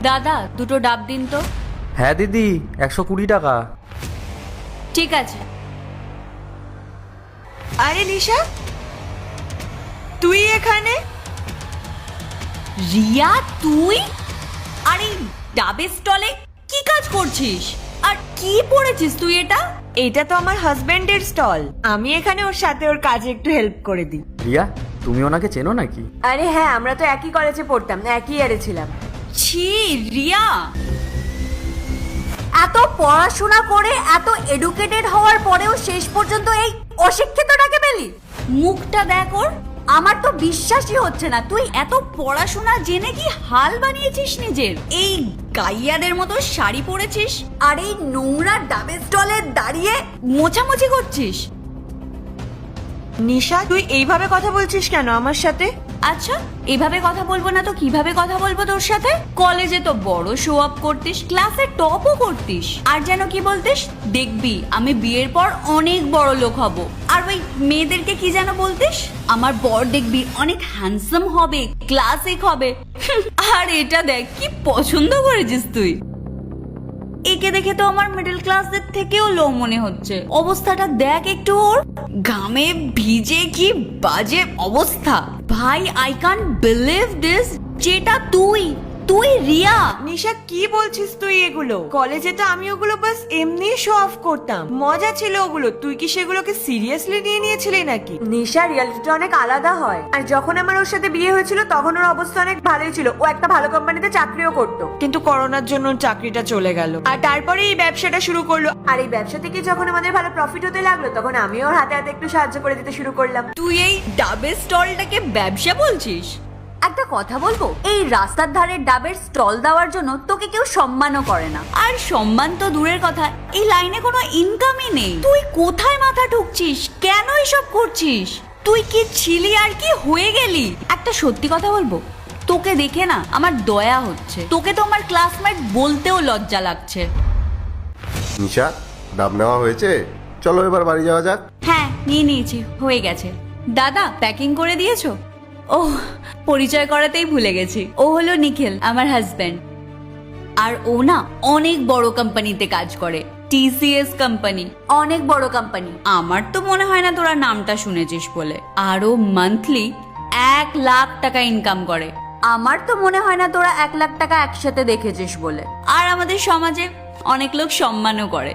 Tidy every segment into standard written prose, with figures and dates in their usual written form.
দাদা দুটো ডাব দিন তো। হ্যাঁ দিদি, 120 টাকা। ঠিক আছে। আরে নিশা, তুই এখানে? রিয়া তুই? আরে ডাবের স্টলে কি কাজ করছিস? আর কি পড়েছিস তুই এটা? এটা তো আমার হাজবেন্ডের স্টল, আমি এখানে ওর সাথে ওর কাজে একটু হেল্প করে দিই। রিয়া, তুমি ওনাকে চেনো নাকি? আরে হ্যাঁ, আমরা তো একই কলেজে পড়তাম, একই ইয়ারে ছিলাম। ছি রিয়া, এত পড়াশোনা করে এত এডুকেটেড হওয়ার পরেও শেষ পর্যন্ত এই অশিক্ষিতটাকে পেলি? মুখটা দেখ ওর, আমার তো বিশ্বাসই হচ্ছে না তুই এত পড়াশোনা জেনে কি হাল বানিয়েছিস নিজের। এই গাইয়াদের মতো শাড়ি পরেছিস আর এই নোংরা ডাবের স্টলে দাঁড়িয়ে মোছামুছি করছিস। নিশা, তুই এইভাবে কথা বলছিস কেন আমার সাথে? আচ্ছা, এভাবে কথা বলবো না তো কিভাবে কথা বলবো তোর সাথে? কলেজে তো বড় শো আপ করতিস, ক্লাসে টপও করতিস, আর যেন কি বলতিস, দেখবি আমি বিয়ের পর অনেক বড় লোক হব। আর ওই মেয়েদেরকে কি যেন বলতিস, আমার বর দেখবি অনেক হ্যান্ডসাম হবে, ক্লাসিক হবে। আর এটা দেখ কি পছন্দ করেছিস তুই। একে দেখে তো আমার মিডল ক্লাসের থেকেও লো মনে হচ্ছে। অবস্থাটা দেখ একটু ওর, ঘামে ভিজে কি বাজে অবস্থা। ভাই আই কান্ট বিলিভ দিস, যেটা তুই রিয়া। নিশা, কি বলছিস তুই এগুলো? কলেজে তো আমি ওগুলো বাস এমনি শো অফ করতাম, মজা ছিল ওগুলো। তুই কি সেগুলোকে সিরিয়াসলি নিয়ে নিয়েছিলি নাকি? নিশা, রিয়ালিটিটা অনেক আলাদা হয়। আর যখন আমার ওর সাথে বিয়ে হয়েছিল তখন ওর অবস্থা অনেক ভালোই ছিল, ও একটা ভালো কোম্পানিতে চাকরিও করতো, কিন্তু করোনার জন্য চাকরিটা চলে গেল। আর তারপরে এই ব্যবসাটা শুরু করলো, আর এই ব্যবসা থেকে যখন আমাদের ভালো প্রফিট হতে লাগলো তখন আমি ওর হাতে হাতে একটু সাহায্য করে দিতে শুরু করলাম। তুই এই ডাবের স্টলটাকে ব্যবসা বলছিস? একটা কথা বলবো, এই রাস্তার ধারে ডাবের স্টল দেওয়ার জন্য তোকে কেউ সম্মানও করে না। আর সম্মান তো দূরের কথা, এই লাইনে কোনো ইনকামই নেই। তুই কোথায় মাথা ঠুকছিস? কেন এসব করছিস? তুই কি ছিলি আর কি হয়ে গেলি? একটা সত্যি কথা বলবো, তোকে দেখে না আমার দয়া হচ্ছে। তোকে তো আমার ক্লাসমেট বলতেও লজ্জা লাগছে। নিশা, ডাব নেওয়া হয়েছে, চলো এবার বাড়ি যাওয়া যাক। হ্যাঁ, নিয়ে নিয়েছি, হয়ে গেছে। দাদা প্যাকিং করে দিয়েছো? ওহ, পরিচয় করাতেই ভুলে গেছি, ও হলো নিখিল, আমার হাজবেন্ড। আর ও না অনেক বড় কোম্পানিতে কাজ করে, টিসিএস কোম্পানি, অনেক বড় কোম্পানি। আমার তো মনে হয় না তোরা নামটা শুনেছিস বলে। আর ও মান্থলি 1 লাখ টাকা ইনকাম করে। আমার তো মনে হয় না তোরা 1 লাখ টাকা একসাথে দেখেছিস বলে। আর আমাদের সমাজে অনেক লোক সম্মানও করে।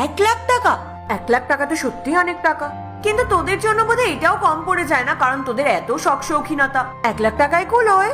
1 লাখ টাকা? 1 লাখ টাকা তো সত্যি অনেক টাকা, কিন্তু তোদের জন্য বোধহয় এটাও কম পড়ে যায় না, কারণ তোদের এত শখ শৌখিনতা। 1 লাখ টাকায় কুল হয়?